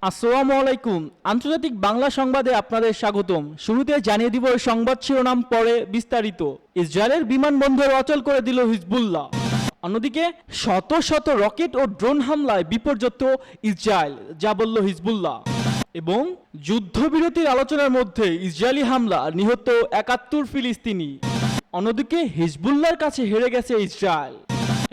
আসসালামু আলাইকুম। আন্তর্জাতিক বাংলা সংবাদে আপনাদের স্বাগতম। শুরুতে জানিয়ে দিব সংবাদ শিরোনাম, পরে বিস্তারিত। ইসরায়েলের বিমানবন্দর অচল করে দিল হিজবুল্লাহ। অন্যদিকে শত শত রকেট ও ড্রোন হামলায় বিপর্যস্ত ইসরায়েল, যা বলল হিজবুল্লাহ। এবং যুদ্ধবিরতির আলোচনার মধ্যে ইসরায়েলি হামলা, নিহত ৭১ ফিলিস্তিনি। অন্যদিকে হিজবুল্লাহর কাছে হেরে গেছে ইসরায়েল।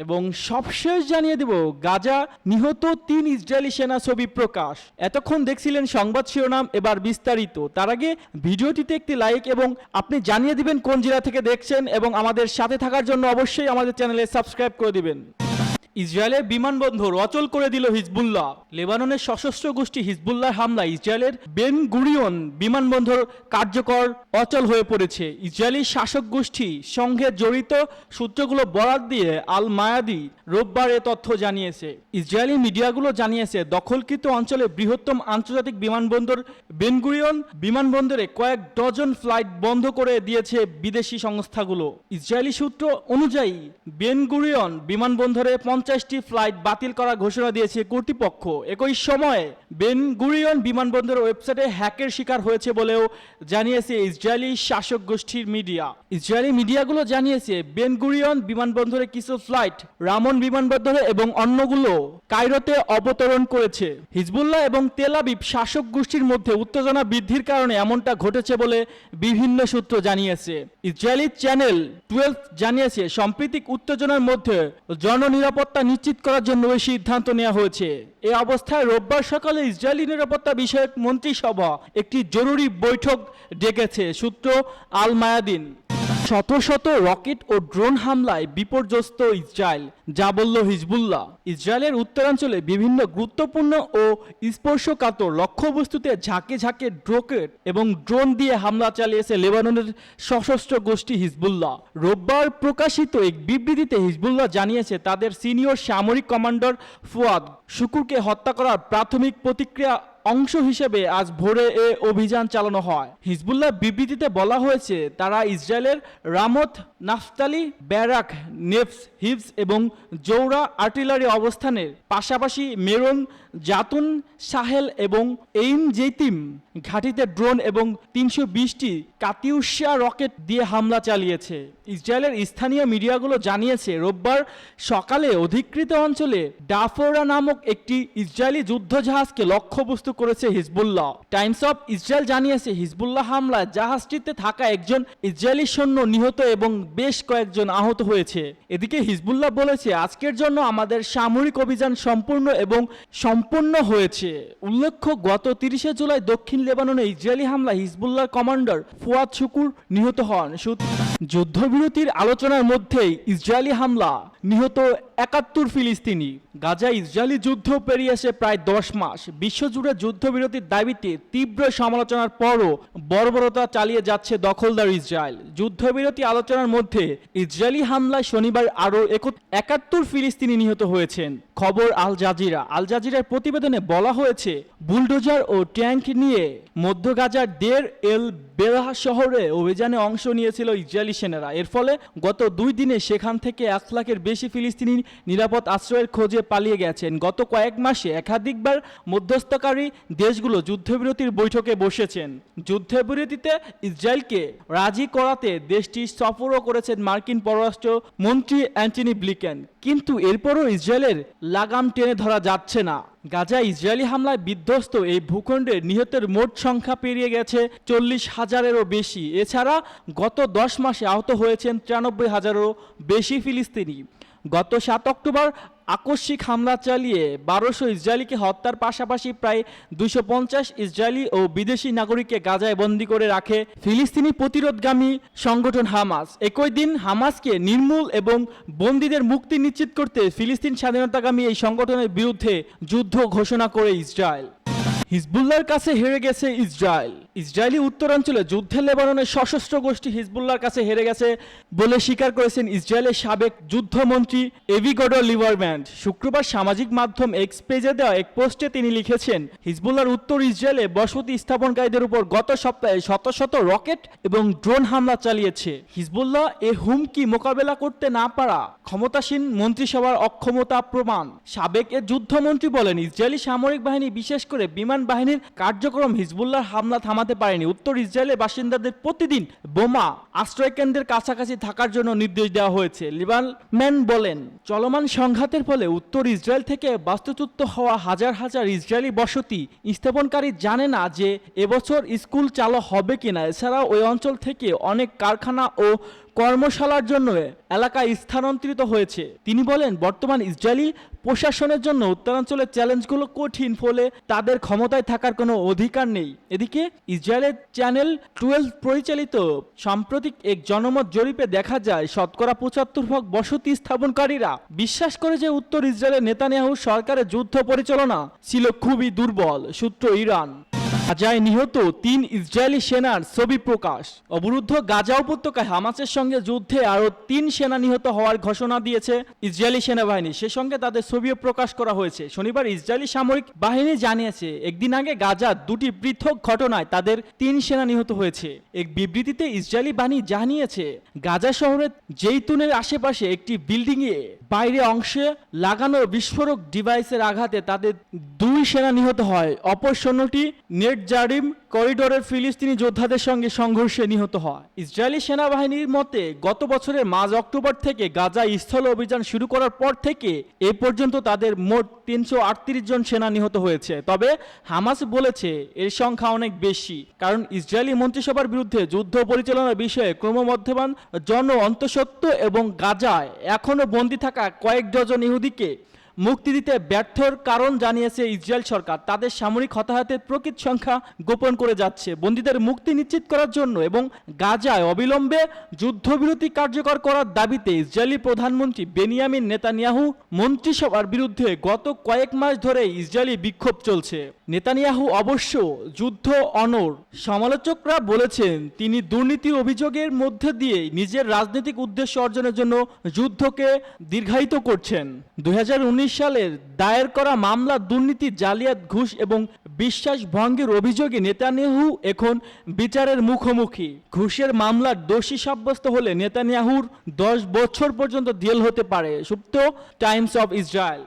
এবং সবশেষ জানিয়ে দেব গাজা নিহত ৩ ইসরায়েলি সেনা ছবি প্রকাশ। এতক্ষণ দেখছিলেন সংবাদ শিরোনাম, এবার বিস্তারিত। তার আগে ভিডিওটিতে একটি লাইক এবং আপনি জানিয়ে দিবেন কোন জেলা থেকে দেখছেন, এবং আমাদের সাথে থাকার জন্য অবশ্যই আমাদের চ্যানেলে সাবস্ক্রাইব করে দিবেন। ইসরায়েলের বিমানবন্দর অচল করে দিল হিজবুল্লাহ। লেবাননের সশস্ত্র গোষ্ঠী হিজবুল্লাহর হামলায় ইসরায়েলের বেন গুরিয়ন বিমানবন্দর কার্যকর অচল হয়ে পড়েছে। ইসরায়েলি শাসক গোষ্ঠী সঙ্গে জড়িত সূত্রগুলো বরাত দিয়ে আল মায়াদি রোববার এ তথ্য জানিয়েছে। ইসরায়েলি মিডিয়াগুলো জানিয়েছে, দখলকৃত অঞ্চলে বৃহত্তম আন্তর্জাতিক বিমানবন্দর বেন গুরিয়ন বিমানবন্দরে কয়েক ডজন ফ্লাইট বন্ধ করে দিয়েছে বিদেশি সংস্থাগুলো। ইসরায়েলি সূত্র অনুযায়ী বেন গুরিয়ন বিমানবন্দরে 50টি ফ্লাইট বাতিল করার ঘোষণা দিয়েছে কর্তৃপক্ষ। একই সময়ে বেন গুরিয়ন বিমানবন্দরের ওয়েবসাইটে হ্যাকের শিকার হয়েছে বলেও জানিয়েছে ইসরায়েলি শাসক গোষ্ঠীর মিডিয়া। ইসরায়েলি মিডিয়াগুলো জানিয়েছে, বেন গুরিয়ন বিমানবন্দরে কিছু ফ্লাইট রামন বিমানবন্দরে এবং অন্যগুলো কায়রোতে অবতরণ করেছে। হিজবুল্লাহ এবং তেল আবিব শাসক গোষ্ঠীর মধ্যে উত্তেজনা বৃদ্ধির কারণে এমনটা ঘটেছে বলে বিভিন্ন সূত্র জানিয়েছে। ইসরায়েলি চ্যানেল 12 জানিয়েছে, সাম্প্রতিক উত্তেজনার মধ্যে জননিরাপত্তা নিশ্চিত করার জন্য এই সিদ্ধান্ত নেওয়া হয়েছে। এই অবস্থায় রোববার সকালে ইসরায়েলি নিরাপত্তা বিষয়ক মন্ত্রিসভা একটি জরুরি বৈঠক ডেকেছে। সূত্র আল মায়াদিন। শত শত রকেট ও ড্রোন হামলায় বিপর্যস্ত ইসরায়েল, যা বলল হিজবুল্লাহ। ইসরায়েলের উত্তরাঞ্চলে বিভিন্ন গুরুত্বপূর্ণ ও স্পর্শকাতর লক্ষ্যবস্তুতে ঝাঁকে ঝাঁকে রকেট এবং ড্রোন দিয়ে হামলা চালিয়েছে লেবাননের সশস্ত্র গোষ্ঠী হিজবুল্লাহ। রোববার প্রকাশিত এক বিবৃতিতে হিজবুল্লাহ জানিয়েছে, তাদের সিনিয়র সামরিক কমান্ডার ফুয়াদ শুকুরকে হত্যা করার প্রাথমিক প্রতিক্রিয়া অংশ হিসেবে আজ ভোরে এ অভিযান চালানো হয়। হিজবুল্লাহ বিবৃতিতে বলা হয়েছে, তারা ইসরায়েলের রামত, নাফতালি, ব্যারাক, নেফস, হিভস এবং জৌরা আর্টিলারি অবস্থানের পাশাপাশি মেরন, জাতুন, সাহেল এবং এইন জেতিম ঘাঁটিতে ড্রোন এবং ৩২০টি কাতিউশা রকেট দিয়ে হামলা চালিয়েছে। ইসরায়েলের স্থানীয় মিডিয়াগুলো জানিয়েছে, রোববার সকালে অধিকৃত অঞ্চলে ডাফোরা নামক একটি ইসরায়েলি যুদ্ধজাহাজকে লক্ষ্যবস্তু করেছে হিজবুল্লাহ। টাইমস অফ ইসরায়েল জানিয়েছে, হিজবুল্লাহ হামলায় জাহাজটিতে থাকা একজন ইসরায়েলি সৈন্য নিহত এবং বেশ কয়েকজন আহত হয়েছে। এদিকে হিজবুল্লাহ বলেছে, আজকের জন্য আমাদের সামরিক অভিযান সম্পূর্ণ হয়েছে। উল্লেখ্য, গত 30শে জুলাই দক্ষিণ লেবাননে ইসরায়েলি হামলায় হিজবুল্লাহর কমান্ডার ফুয়াদ শুকুর নিহত হন। যুদ্ধবিরতির আলোচনার মধ্যেই ইসরায়েলি হামলা, নিহত ৭১ ফিলিস্তিনি। গাজায় ইসরায়েলি যুদ্ধ পেরিয়েছে প্রায় 10 মাস। বিশ্বজুড়ে যুদ্ধবিরতির দাবিতে তীব্র সমালোচনার পরও বর্বরতা চালিয়ে যাচ্ছে দখলদার ইসরায়েল। যুদ্ধবিরতি আলোচনার মধ্যে ইসরায়েলি হামলায় শনিবার আরও ৭১ ফিলিস্তিনি নিহত হয়েছেন। খবর আল জাজিরার প্রতিবেদনে বলা হয়েছে, বুলডোজার ও ট্যাঙ্ক নিয়ে মধ্য গাজার দের এল বেলাহ শহরে অভিযানে অংশ নিয়েছিল ইসরায়েলি সেনারা। এর ফলে গত 2 দিনে সেখান থেকে 1 লাখের বেশি ফিলিস্তিনি নিরাপদ আশ্রয়ের খোঁজে পালিয়ে গেছেন। গত কয়েক মাসে একাধিকবার মধ্যস্থকারী দেশগুলো যুদ্ধবিরতির বৈঠকে বসেছেন। যুদ্ধবিরতিতে ইসরায়েলকে রাজি করাতে দেশটি সফরও করেছেন মার্কিন পররাষ্ট্র মন্ত্রী অ্যান্টনি ব্লিকেন। কিন্তু এরপরও ইসরায়েলের লাগাম টেনে ধরা যাচ্ছে না। গাজায় ইসরায়েলি হামলায় বিধ্বস্ত এই ভূখণ্ডের নিহতের মোট সংখ্যা পেরিয়ে গেছে 40,000-এরও বেশি। এছাড়া গত 10 মাসে আহত হয়েছেন 93,000-এরও বেশি ফিলিস্তিনি। গত 7 অক্টোবর আকস্মিক হামলা চালিয়ে 1200 ইসরায়েলিকে হত্যার পাশাপাশি প্রায় 250 ইসরায়েলি ও বিদেশি নাগরিককে গাজায় বন্দী করে রাখে ফিলিস্তিনি প্রতিরোধগামী সংগঠন হামাস। একই দিন হামাসকে নির্মূল এবং বন্দীদের মুক্তি নিশ্চিত করতে ফিলিস্তিন স্বাধীনতাকামী এই সংগঠনের বিরুদ্ধে যুদ্ধ ঘোষণা করে ইসরায়েল। হিজবুল্লাহর কাছে হেরে গেছে ইসরায়েল। ইসরায়েলি উত্তরাঞ্চলে যুদ্ধে লেবাননের সশস্ত্র গোষ্ঠী হিজবুল্লাহর কাছে হেরে গেছে বলে স্বীকার করেছেন ইসরায়েলের সাবেক যুদ্ধমন্ত্রী এভিগডো লিবারম্যান। শুক্রবার সামাজিক মাধ্যম এক্স পেজে দেওয়া এক পোস্টে তিনি লিখেছেন, হিজবুল্লাহর উত্তর ইসরায়েলে বসতি স্থাপনকারীদের উপর গত সপ্তাহে শত শত রকেট এবং ড্রোন হামলা চালিয়েছে। হিজবুল্লাহ এ হুমকি মোকাবেলা করতে না পারা ক্ষমতাসীন মন্ত্রিসভার অক্ষমতা প্রমাণ। সাবেক এ যুদ্ধমন্ত্রী বলেন, ইসরায়েলি সামরিক বাহিনী বিশেষ করে বিমান বিমান বাহিনীর কার্যক্রম হিজবুল্লাহর হামলা থামাতে পারেনি। উত্তর ইসরায়েলের বাসিন্দাদের প্রতিদিন বোমা আশ্রয়কেন্দ্রের কাছাকাছি থাকার জন্য নির্দেশ দেওয়া হয়েছে। লিবানম্যান বলেন, চলমান সংঘাতের ফলে উত্তর ইসরায়েল থেকে বাস্তুচ্যুত হওয়া হাজার হাজার ইসরায়েলি বসতি স্থাপনকারী জানে না যে এবছর স্কুল চালু হবে কিনা। এছাড়াও ওই অঞ্চল থেকে অনেক কারখানা ও কর্মশালার জন্য এলাকায় স্থানান্তরিত হয়েছে। তিনি বলেন, বর্তমান ইসরায়েলি প্রশাসনের জন্য উত্তরাঞ্চলের চ্যালেঞ্জগুলো কঠিন, ফলে তাদের ক্ষমতায় থাকার কোনো অধিকার নেই। এদিকে ইসরায়েলের চ্যানেল 12 পরিচালিত সাম্প্রতিক এক জনমত জরিপে দেখা যায় 75% বসতি স্থাপনকারীরা বিশ্বাস করে যে উত্তর ইসরায়েলের নেতানিয়াহু সরকারের যুদ্ধ পরিচালনা ছিল খুবই দুর্বল। সূত্র ইরান। গাজায় নিহত 3 ইসরায়েলি সেনার ছবি প্রকাশ। অবরুদ্ধ গাজা উপত্যকায় হামাসের সঙ্গে যুদ্ধে আরও 3 সেনা নিহত হওয়ার ঘোষণা দিয়েছে ইসরায়েলি সেনাবাহিনী। সে সঙ্গে তাদের ছবিও প্রকাশ করা হয়েছে। শনিবার ইসরায়েলি সামরিক বাহিনী জানিয়েছে, একদিন আগে গাজার 2টি পৃথক ঘটনায় তাদের 3 সেনা নিহত হয়েছে। এক বিবৃতিতে ইসরায়েলি বাহিনী জানিয়েছে, গাজা শহরের জেইতুনের আশেপাশে একটি বিল্ডিংয়ে বাইরে অংশে লাগানো বিস্ফোরক ডিভাইসের আঘাতে তাদের 2 সেনা নিহত হয়। অপর সৈন্যটি নেটজারিম করিডোরের ফিলিস্তিনি যোদ্ধাদের সঙ্গে সংঘর্ষে নিহত হয়। ইসরায়েলি সেনাবাহিনীর মতে, গত বছরের মার্চ অক্টোবর থেকে গাজা স্থল অভিযান শুরু করার পর থেকে এ পর্যন্ত তাদের মোট 338 জন সেনা নিহত হয়েছে। তবে হামাস বলেছে এর সংখ্যা অনেক বেশি, কারণ ইসরায়েলি মন্ত্রিসভার বিরুদ্ধে যুদ্ধ পরিচালনার বিষয়ে ক্রমবর্ধমান জন অন্তঃসত্ত্ব এবং গাজায় এখনও বন্দী থাকা কয়েক ডজন ইহুদিকে মুক্তি দিতে ব্যর্থর কারণ জানিয়েছে ইসরায়েল সরকার। তাদের সামরিক হতাহতের প্রকৃত সংখ্যা গোপন করে যাচ্ছে। বন্দীদের মুক্তি নিশ্চিত করার জন্য এবং গাজায় অবিলম্বে যুদ্ধবিরতি কার্যকর করার দাবিতে ইসরায়েলি প্রধানমন্ত্রী বেনিয়ামিন নেতানিয়াহু মন্ত্রিসভার বিরুদ্ধে গত কয়েক মাস ধরে ইসরায়েলি বিক্ষোভ চলছে। নেতানিয়াহু অবশ্য যুদ্ধ অনড়। সমালোচকরা বলেছেন, তিনি দুর্নীতির অভিযোগের মধ্যে দিয়ে নিজের রাজনৈতিক উদ্দেশ্য অর্জনের জন্য যুদ্ধকে দীর্ঘায়িত করছেন। 2019 সালের দায়ের করা মামলা দুর্নীতি, জালিয়াত, ঘুষ এবং বিশ্বাস ভঙ্গের অভিযোগে নেতানিয়াহু এখন বিচারের মুখোমুখি। ঘুষের মামলার দোষী সাব্যস্ত হলে নেতানিয়াহুর 10 বছর পর্যন্ত জেল হতে পারে। সুপ্ত টাইমস অফ ইসরায়েল।